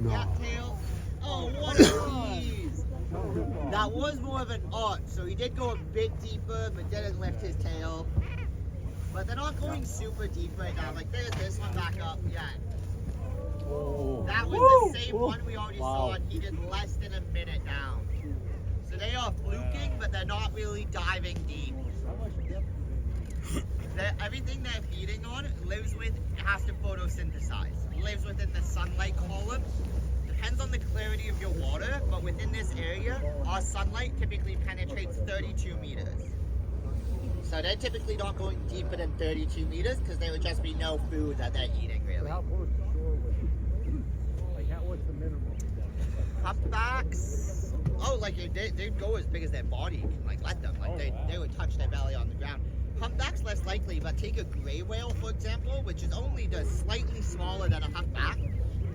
Yeah, tail. Oh, what a tease! That was more of an art, so he did go a bit deeper, but didn't lift his tail. But they're not going super deep right now. Like, there's this one back up. Yeah. That was the same one we already saw, and he did less than a minute down. So they are fluking, but they're not really diving deep. Everything they're feeding on has to photosynthesize. It lives within the sunlight column. Depends on the clarity of your water, but within this area, our sunlight typically penetrates 32 meters. So they're typically not going deeper than 32 meters because there would just be no food that they're eating, really. How close to shore was it? Like, what's the minimum? Humpbacks, oh, like they'd go as big as their body can like let them. Like they would touch their belly on the ground. Humpbacks less likely, but take a gray whale for example, which is only just slightly smaller than a humpback.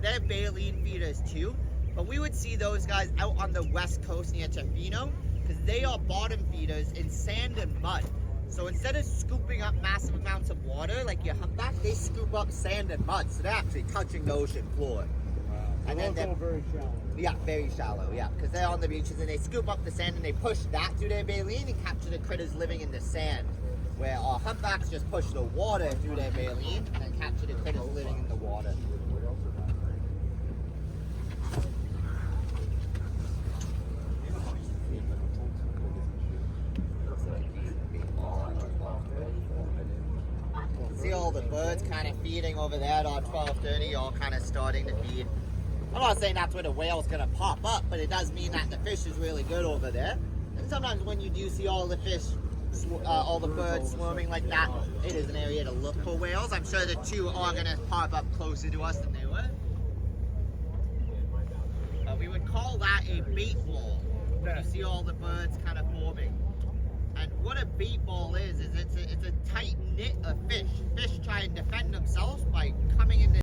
They're baleen feeders too, but we would see those guys out on the west coast near Tofino because they are bottom feeders in sand and mud. So instead of scooping up massive amounts of water like your humpback, they scoop up sand and mud, so they're actually touching the ocean floor. Wow. And then they're very shallow. Yeah, very shallow, yeah, because they're on the beaches and they scoop up the sand and they push that through their baleen and capture the critters living in the sand. Where our humpbacks just push the water through their baleen and then capture the critters living in the water. See all the birds kind of feeding over there at our 12:30, all kind of starting to feed. I'm not saying that's where the whale's going to pop up, but it does mean that the fish is really good over there. And sometimes when you do see all the fish, all the birds swarming like that, it is an area to look for whales. I'm sure the two are going to pop up closer to us than they were. We would call that a bait ball when you see all the birds kind of forming. And what a bait ball is it's a tight knit of fish. Fish try and defend themselves by coming into